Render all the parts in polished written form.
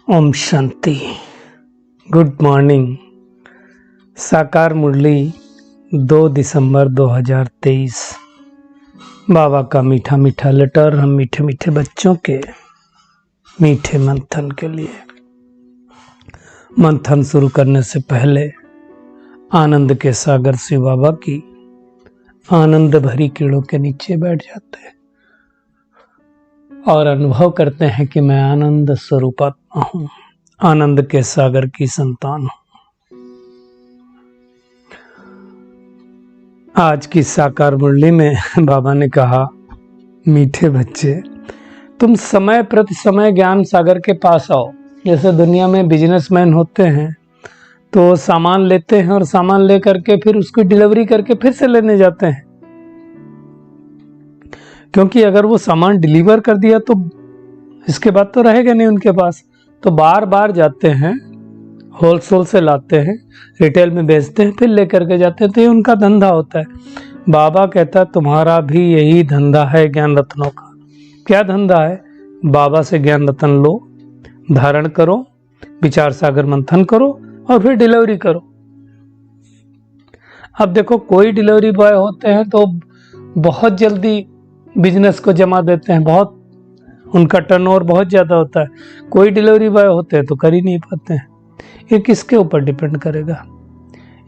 Om Shanti. Good morning. साकार मुरली 2 दिसंबर 2023। बाबा का मीठा मीठा लेटर हम मीठे मीठे बच्चों के मीठे मंथन के लिए। मंथन शुरू करने से पहले आनंद के सागर शिव बाबा की आनंद भरी कीड़ों के नीचे बैठ जाते हैं और अनुभव करते हैं कि मैं आनंद स्वरूपात्मा हूँ, आनंद के सागर की संतान हूँ। आज की साकार मुरली में बाबा ने कहा, मीठे बच्चे तुम समय प्रति समय ज्ञान सागर के पास आओ। जैसे दुनिया में बिजनेसमैन होते हैं तो सामान लेते हैं और सामान ले करके फिर उसकी डिलीवरी करके फिर से लेने जाते हैं, क्योंकि अगर वो सामान डिलीवर कर दिया तो इसके बाद तो रहेगा नहीं उनके पास, तो बार बार जाते हैं, होलसेल से लाते हैं, रिटेल में बेचते हैं, फिर लेकर के जाते हैं, तो ये उनका धंधा होता है। बाबा कहता है तुम्हारा भी यही धंधा है ज्ञान रत्नों का। क्या धंधा है? बाबा से ज्ञान रत्न लो, धारण करो, विचार सागर मंथन करो और फिर डिलीवरी करो। अब देखो, कोई डिलीवरी बॉय होते हैं तो बहुत जल्दी बिजनेस को जमा देते हैं, बहुत उनका टर्नओवर बहुत ज़्यादा होता है। कोई डिलीवरी बॉय होते हैं तो कर ही नहीं पाते हैं। ये किसके ऊपर डिपेंड करेगा?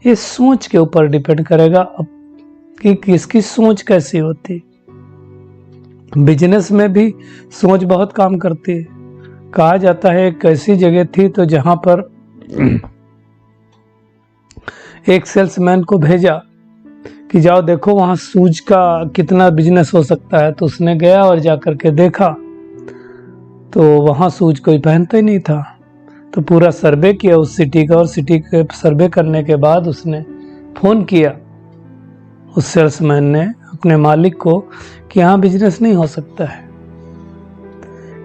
ये सोच के ऊपर डिपेंड करेगा कि किसकी सोच कैसी होती। बिजनेस में भी सोच बहुत काम करती है। कहा जाता है एक ऐसी जगह थी तो जहां पर एक सेल्समैन को भेजा कि जाओ देखो वहां सूज का कितना बिजनेस हो सकता है। तो उसने गया और जाकर के देखा तो वहां सूज कोई पहनता ही नहीं था। तो पूरा सर्वे किया उस सिटी का, और सिटी के सर्वे करने के बाद उसने फोन किया उस सेल्समैन ने अपने मालिक को कि यहाँ बिजनेस नहीं हो सकता है।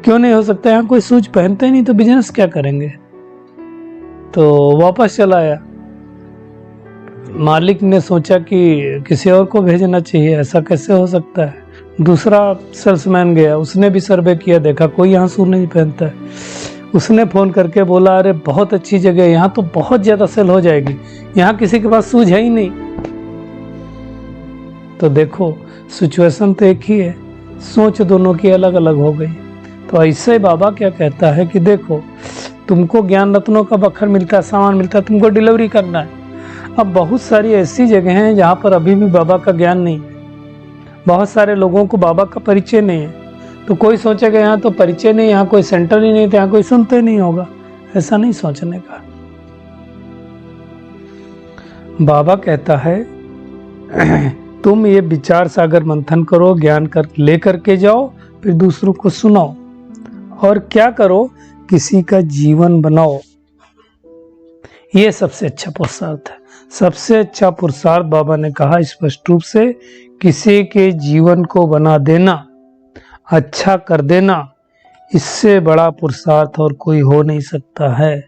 क्यों नहीं हो सकता? यहाँ कोई सूज पहनता ही नहीं, तो बिजनेस क्या करेंगे? तो वापस चला आया। मालिक ने सोचा कि किसी और को भेजना चाहिए, ऐसा कैसे हो सकता है। दूसरा सेल्समैन गया, उसने भी सर्वे किया, देखा कोई यहाँ सूट नहीं पहनता है। उसने फोन करके बोला अरे बहुत अच्छी जगह है, यहाँ तो बहुत ज्यादा सेल हो जाएगी, यहाँ किसी के पास सूज है ही नहीं। तो देखो सिचुएशन तो एक ही है, सोच दोनों की अलग अलग हो गई। तो ऐसे बाबा क्या कहता है कि देखो तुमको ज्ञान रत्नों का बखर मिलता है, सामान मिलता है, तुमको डिलीवरी करना है। अब बहुत सारी ऐसी जगह हैं जहाँ पर अभी भी बाबा का ज्ञान नहीं है, बहुत सारे लोगों को बाबा का परिचय नहीं है। तो कोई सोचेगा यहाँ तो परिचय नहीं, यहाँ कोई सेंटर ही नहीं, तो यहाँ कोई सुनते नहीं होगा। ऐसा नहीं सोचने का। बाबा कहता है तुम ये विचार सागर मंथन करो, ज्ञान कर ले करके जाओ, फिर दूसरों को सुनाओ और क्या करो, किसी का जीवन बनाओ। ये सबसे अच्छा पुरुषार्थ है। सबसे अच्छा पुरुषार्थ बाबा ने कहा स्पष्ट रूप से, किसी के जीवन को बना देना, अच्छा कर देना, इससे बड़ा पुरुषार्थ और कोई हो नहीं सकता है।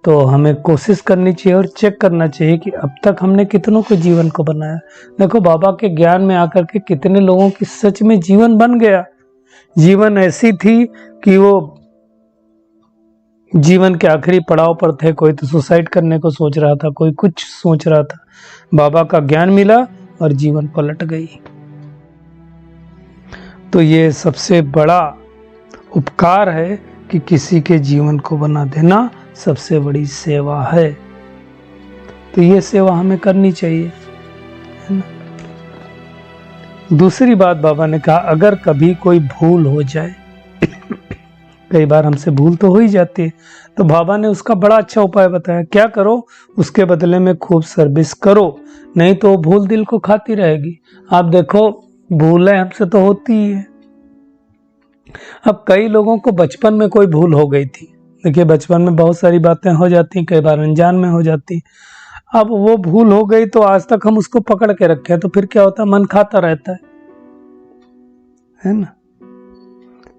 तो हमें कोशिश करनी चाहिए और चेक करना चाहिए कि अब तक हमने कितनों के जीवन को बनाया। देखो बाबा के ज्ञान में आकर के कितने लोगों की सच में जीवन बन गया। जीवन ऐसी थी कि वो जीवन के आखिरी पड़ाव पर थे, कोई तो सुसाइड करने को सोच रहा था, कोई कुछ सोच रहा था। बाबा का ज्ञान मिला और जीवन पलट गई। तो ये सबसे बड़ा उपकार है कि किसी के जीवन को बना देना सबसे बड़ी सेवा है। तो ये सेवा हमें करनी चाहिए, है ना। दूसरी बात बाबा ने कहा, अगर कभी कोई भूल हो जाए, कई बार हमसे भूल तो हो ही जाती है, तो बाबा ने उसका बड़ा अच्छा उपाय बताया। क्या करो? उसके बदले में खूब सर्विस करो, नहीं तो भूल दिल को खाती रहेगी। आप देखो भूलें हमसे तो होती ही है। अब कई लोगों को बचपन में कोई भूल हो गई थी। देखिए बचपन में बहुत सारी बातें हो जाती, कई बार अनजान में हो जाती। अब वो भूल हो गई तो आज तक हम उसको पकड़ के रखे हैं, तो फिर क्या होता है, मन खाता रहता है ना।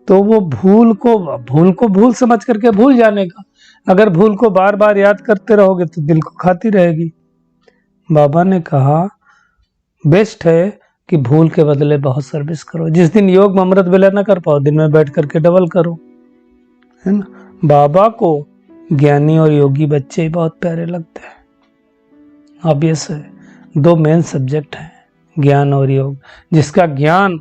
तो वो भूल को भूल समझ करके भूल जाने का। अगर भूल को बार बार याद करते रहोगे तो दिल को खाती रहेगी। बाबा ने कहा बेस्ट है कि भूल के बदले बहुत सर्विस करो। जिस दिन योग में अमृत वेला ना कर पाओ, दिन में बैठ करके डबल करो, है ना। बाबा को ज्ञानी और योगी बच्चे ही बहुत प्यारे लगते हैं। ऑब्वियस है, दो मेन सब्जेक्ट हैं, ज्ञान और योग। जिसका ज्ञान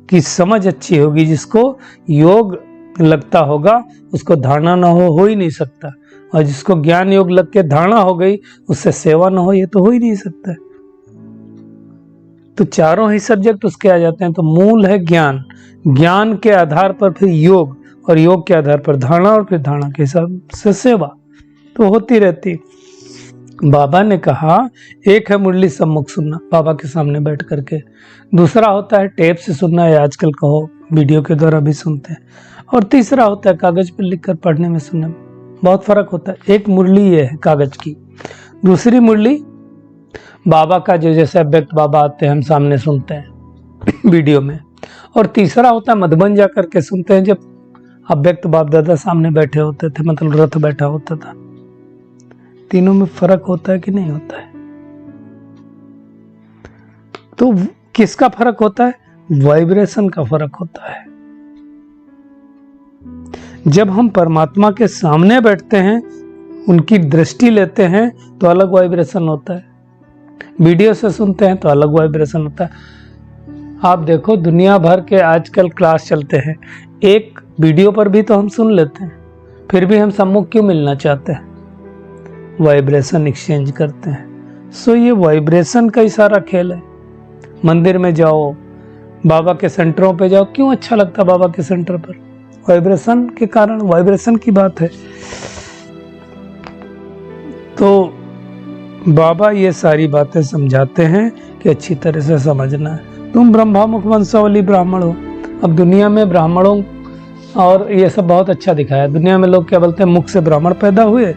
की समझ अच्छी होगी, जिसको योग लगता होगा, उसको धारणा ना हो ही नहीं सकता। और जिसको ज्ञान योग लग के धारणा हो गई, उससे सेवा ना हो, ये तो हो ही नहीं सकता। तो चारों ही सब्जेक्ट उसके आ जाते हैं। तो मूल है ज्ञान, ज्ञान के आधार पर फिर योग, और योग के आधार पर धारणा, और फिर धारणा के हिसाब से सेवा तो होती रहती। बाबा ने कहा एक है मुरली सम्मुख सुनना, बाबा के सामने बैठ करके, दूसरा होता है टेप से सुनना, या आजकल कहो वीडियो के द्वारा भी सुनते हैं, और तीसरा होता है कागज पर लिखकर पढ़ने में सुनने में। बहुत फर्क होता है। एक मुरली ये है कागज की, दूसरी मुरली बाबा का जो जैसे अव्यक्त बाबा आते हैं हम सामने सुनते हैं वीडियो में, और तीसरा होता है मधुबन जा करके सुनते हैं, जब अव्यक्त बाप दादा सामने बैठे होते थे, मतलब रथ बैठा होता था। तीनों में फर्क होता है कि नहीं होता है? तो किसका फर्क होता है? वाइब्रेशन का फर्क होता है। जब हम परमात्मा के सामने बैठते हैं, उनकी दृष्टि लेते हैं, तो अलग वाइब्रेशन होता है। वीडियो से सुनते हैं तो अलग वाइब्रेशन होता है। आप देखो दुनिया भर के आजकल क्लास चलते हैं, एक वीडियो पर भी तो हम सुन लेते हैं, फिर भी हम सम्मुख क्यों मिलना चाहते हैं? वाइब्रेशन एक्सचेंज करते हैं। सो ये वाइब्रेशन का ही सारा खेल है। मंदिर में जाओ, बाबा के सेंटरों पे जाओ, क्यों अच्छा लगता बाबा के सेंटर पर? वाइब्रेशन के कारण, वाइब्रेशन की बात है। तो बाबा ये सारी बातें समझाते हैं कि अच्छी तरह से समझना है। तुम ब्रह्मा मुख वंशावली ब्राह्मण हो। अब दुनिया में ब्राह्मणों और ये सब बहुत अच्छा दिखाया। दुनिया में लोग क्या बोलते हैं, मुख से ब्राह्मण पैदा हुए,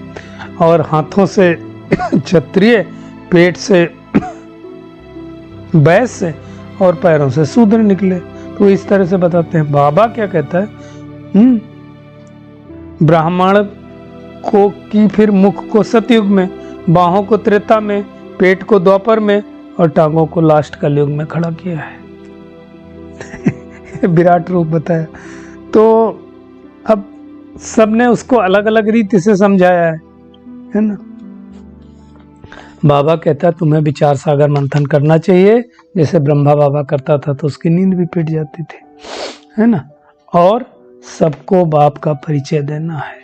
और हाथों से क्षत्रिय, पेट से वैश्य, और पैरों से शूद्र निकले। तो इस तरह से बताते हैं। बाबा क्या कहता है, ब्राह्मण को की फिर मुख को सतयुग में, बाहों को त्रेता में, पेट को द्वापर में, और टांगों को लास्ट कलयुग में खड़ा किया है। विराट रूप बताया। तो अब सबने उसको अलग अलग रीति से समझाया है ना। बाबा कहता है तुम्हें विचार सागर मंथन करना चाहिए, जैसे ब्रह्मा बाबा करता था तो उसकी नींद भी पिट जाती थी, है ना। और सबको बाप का परिचय देना है।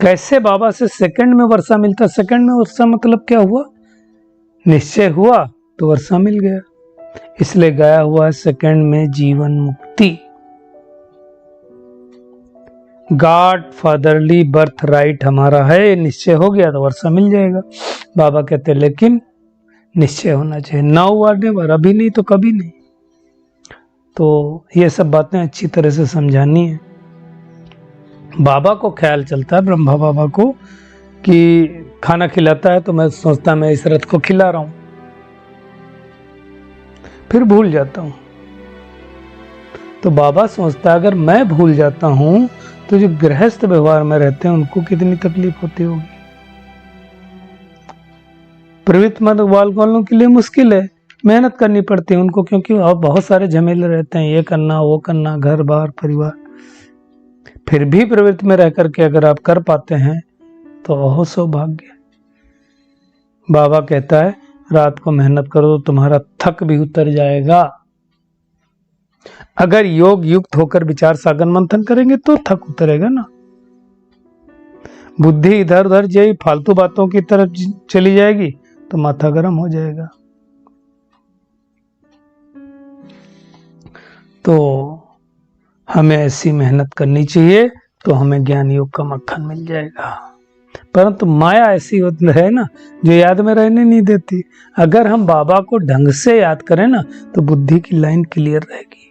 कैसे बाबा से सेकंड में वर्षा मिलता? सेकंड में वर्षा मतलब क्या हुआ? निश्चय हुआ तो वर्षा मिल गया। इसलिए गाया हुआ है सेकंड में जीवन मुक्ति। गॉड फादरली बर्थ राइट हमारा है, निश्चय हो गया तो वर्षा मिल जाएगा। बाबा कहते लेकिन निश्चय होना चाहिए, ना हुआ नेवर, अभी नहीं तो कभी नहीं। तो ये सब बातें अच्छी तरह से समझानी है। बाबा को ख्याल चलता है, ब्रह्मा बाबा को, कि खाना खिलाता है तो मैं सोचता मैं इस रथ को खिला रहा हूं, फिर भूल जाता हूं। तो बाबा सोचता है अगर मैं भूल जाता हूं तो जो गृहस्थ व्यवहार में रहते हैं उनको कितनी तकलीफ होती होगी। प्रवृत्त मत वालों के लिए मुश्किल है, मेहनत करनी पड़ती है उनको, क्योंकि अब बहुत सारे झमेले रहते हैं, ये करना वो करना, घर बार परिवार। फिर भी प्रवृत्ति में रह करके अगर आप कर पाते हैं तो बहुत सौभाग्य। बाबा कहता है रात को मेहनत करो तो तुम्हारा थक भी उतर जाएगा। अगर योग युक्त होकर विचार सागर मंथन करेंगे तो थक उतरेगा ना। बुद्धि इधर उधर जाए फालतू बातों की तरफ चली जाएगी तो माथा गर्म हो जाएगा। तो हमें ऐसी मेहनत करनी चाहिए तो हमें ज्ञान योग का मक्खन मिल जाएगा। परंतु माया ऐसी होती है ना जो याद में रहने नहीं देती। अगर हम बाबा को ढंग से याद करें ना तो बुद्धि की लाइन क्लियर रहेगी।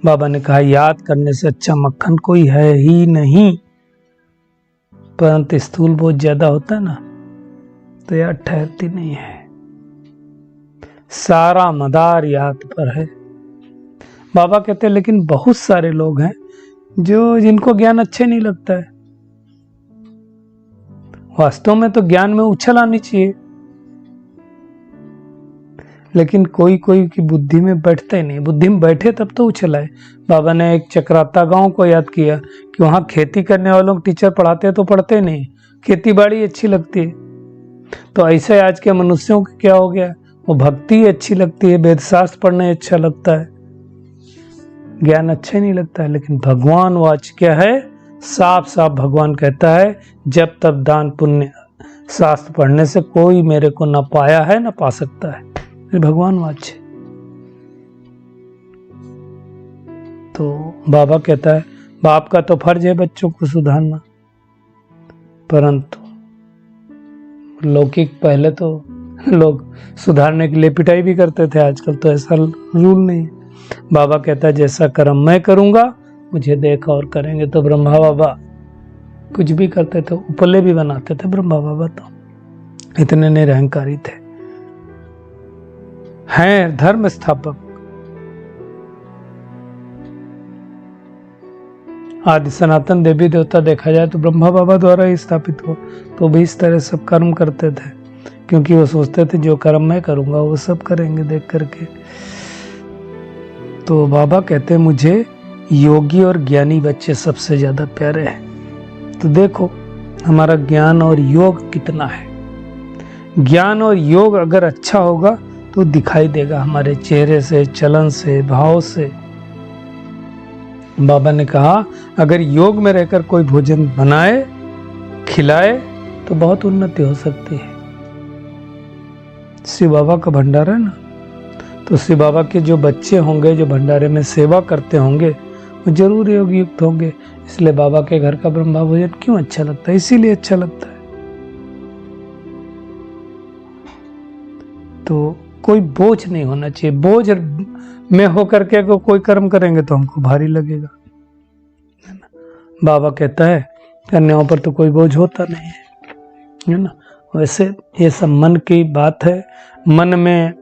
बाबा ने कहा याद करने से अच्छा मक्खन कोई है ही नहीं। परंतु स्थूल बहुत ज्यादा होता है ना तो याद ठहरती नहीं है। सारा मदार याद पर है। बाबा कहते हैं लेकिन बहुत सारे लोग हैं जो जिनको ज्ञान अच्छे नहीं लगता है। वास्तव में तो ज्ञान में उछल आनी चाहिए, लेकिन कोई कोई की बुद्धि में बैठता ही नहीं। बुद्धि में बैठे तब तो उछलाए। बाबा ने एक चक्राता गांव को याद किया कि वहां खेती करने वालों को टीचर पढ़ाते हैं तो पढ़ते नहीं, खेती बाड़ी अच्छी लगती है। तो ऐसे आज के मनुष्यों को क्या हो गया, वो भक्ति अच्छी लगती है, वेद शास्त्र पढ़ने अच्छा लगता है, ज्ञान अच्छा ही नहीं लगता है। लेकिन भगवान वाच क्या है, साफ साफ भगवान कहता है जब तब दान पुण्य शास्त्र पढ़ने से कोई मेरे को न पाया है न पा सकता है। ये भगवान वाच है। तो बाबा कहता है बाप का तो फर्ज है बच्चों को सुधारना, परंतु लौकिक पहले तो लोग सुधारने के लिए पिटाई भी करते थे, आजकल तो ऐसा रूल नहीं है। बाबा कहता है जैसा कर्म मैं करूंगा मुझे देख और करेंगे। तो ब्रह्मा बाबा कुछ भी करते थे, उपले भी बनाते थे ब्रह्मा बाबा, तो इतने निरहंकारी थे, हैं धर्म स्थापक। आदि सनातन देवी देवता देखा जाए तो ब्रह्मा बाबा द्वारा ही स्थापित हो, तो भी इस तरह सब कर्म करते थे, क्योंकि वो सोचते थे जो कर्म मैं करूंगा वो सब करेंगे देख करके। तो बाबा कहते हैं मुझे योगी और ज्ञानी बच्चे सबसे ज्यादा प्यारे हैं। तो देखो हमारा ज्ञान और योग कितना है। ज्ञान और योग अगर अच्छा होगा तो दिखाई देगा हमारे चेहरे से, चलन से, भाव से। बाबा ने कहा अगर योग में रहकर कोई भोजन बनाए खिलाए तो बहुत उन्नति हो सकती है। शिव बाबा का भंडारा है ना, तो शिव बाबा के जो बच्चे होंगे जो भंडारे में सेवा करते होंगे वो जरूर योग युक्त होंगे। इसलिए बाबा के घर का ब्रह्मा भोजन क्यों अच्छा लगता है, इसीलिए अच्छा लगता है। तो कोई बोझ नहीं होना चाहिए। बोझ में होकर के को कोई कर्म करेंगे तो हमको भारी लगेगा। बाबा कहता है कन्याओं पर तो कोई बोझ होता नहीं है ना। वैसे ये सब मन की बात है। मन में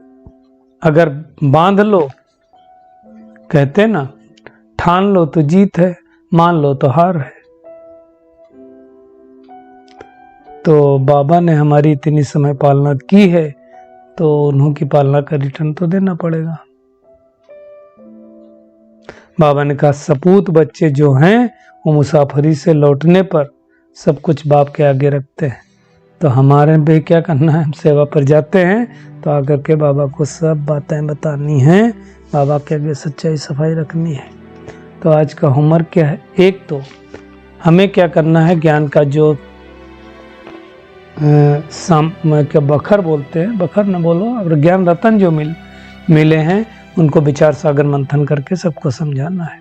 अगर बांध लो, कहते ना ठान लो तो जीत है, मान लो तो हार है। तो बाबा ने हमारी इतनी समय पालना की है तो उन्हों की पालना का रिटर्न तो देना पड़ेगा। बाबा ने कहा सपूत बच्चे जो हैं वो मुसाफरी से लौटने पर सब कुछ बाप के आगे रखते हैं। तो हमारे भी क्या करना है, हम सेवा पर जाते हैं तो आकर के बाबा को सब बातें बतानी है, बाबा के आगे सच्चाई सफाई रखनी है। तो आज का होमवर्क क्या है, एक तो हमें क्या करना है, ज्ञान का जो क्या बखर बोलते हैं, बखर न बोलो, और ज्ञान रतन जो मिले हैं उनको विचार सागर मंथन करके सबको समझाना है।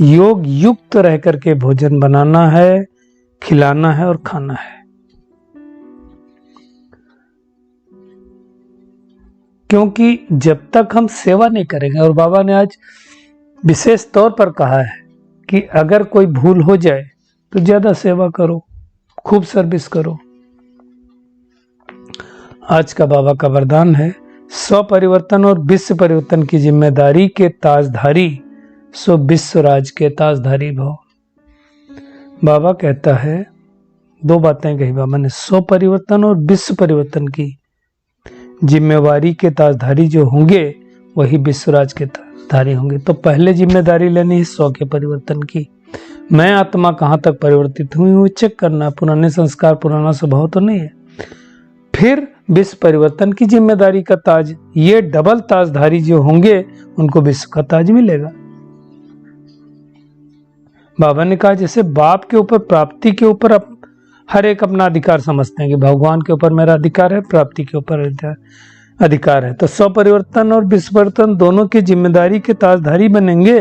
योग युक्त रह करके भोजन बनाना है, खिलाना है और खाना है। क्योंकि जब तक हम सेवा नहीं करेंगे, और बाबा ने आज विशेष तौर पर कहा है कि अगर कोई भूल हो जाए तो ज्यादा सेवा करो, खूब सर्विस करो। आज का बाबा का वरदान है स्व परिवर्तन और विश्व परिवर्तन की जिम्मेदारी के ताजधारी सो विश्व राज के ताजधारी भव। बाबा कहता है दो बातें कही बाबा ने, स्व परिवर्तन और विश्व परिवर्तन की जिम्मेवारी के ताजधारी जो होंगे वही विश्वराज के ताजधारी होंगे। तो पहले जिम्मेदारी लेनी है स्व के परिवर्तन की। मैं आत्मा कहाँ तक परिवर्तित हुई हूँ चेक करना, पुराने संस्कार पुराना स्वभाव तो नहीं है। फिर विश्व परिवर्तन की जिम्मेदारी का ताज, ये डबल ताजधारी जो होंगे उनको विश्व का ताज मिलेगा। बाबा ने कहा जैसे बाप के ऊपर प्राप्ति के ऊपर हर एक अपना अधिकार समझते हैं कि भगवान के ऊपर मेरा अधिकार है, प्राप्ति के ऊपर अधिकार है, तो स्व परिवर्तन और विश्व परिवर्तन दोनों की जिम्मेदारी के ताजधारी बनेंगे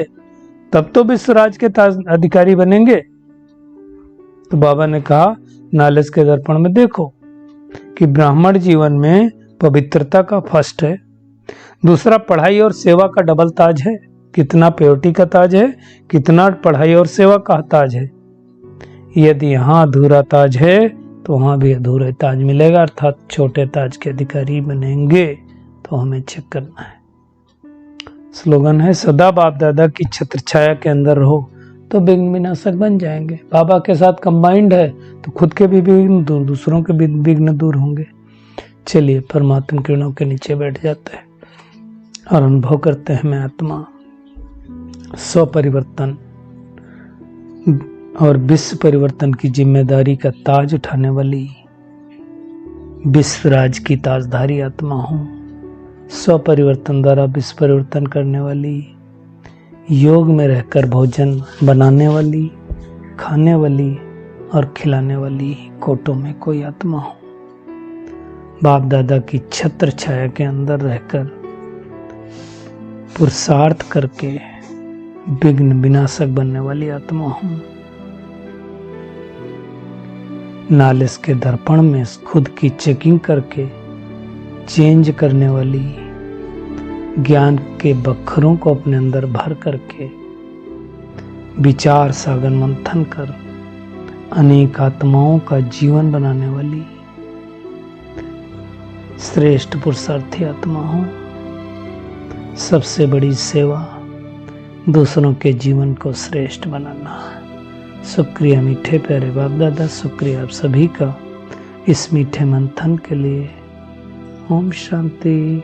तब तो विश्वराज के ताज अधिकारी बनेंगे। तो बाबा ने कहा नॉलेज के दर्पण में देखो कि ब्राह्मण जीवन में पवित्रता का फर्स्ट है, दूसरा पढ़ाई और सेवा का डबल ताज है। कितना प्योरिटी का ताज है, कितना पढ़ाई और सेवा का ताज है। यदि यहाँ अधूरा ताज है तो वहां भी अधूरा ताज मिलेगा, अर्थात छोटे ताज के अधिकारी बनेंगे। तो हमें चेक करना है। स्लोगन है सदा बाप दादा की छत्र छाया के अंदर रहो तो विघ्न विनाशक बन जाएंगे। बाबा के साथ कंबाइंड है तो खुद के भी विघ्न दूर, दूसरों के भी विघ्न दूर होंगे। चलिए परमात्मा किरणों के नीचे बैठ जाते हैं। और अनुभव करते हैं मैं आत्मा स्व परिवर्तन और विश्व परिवर्तन की जिम्मेदारी का ताज उठाने वाली विश्व राज की ताजधारी आत्मा हूँ। स्व परिवर्तन द्वारा विश्व परिवर्तन करने वाली, योग में रहकर भोजन बनाने वाली, खाने वाली और खिलाने वाली कोटों में कोई आत्मा हूँ। बाप दादा की छत्र छाया के अंदर रहकर पुरुषार्थ करके विघ्न विनाशक बनने वाली आत्मा हूँ। नालिश के दर्पण में खुद की चेकिंग करके चेंज करने वाली, ज्ञान के बखरों को अपने अंदर भर करके विचार सागर मंथन कर अनेक आत्माओं का जीवन बनाने वाली श्रेष्ठ पुरुषार्थी आत्मा हूँ। सबसे बड़ी सेवा दूसरों के जीवन को श्रेष्ठ बनाना। शुक्रिया मीठे प्यारे बाप दादा, शुक्रिया आप सभी का इस मीठे मंथन के लिए। ओम शांति।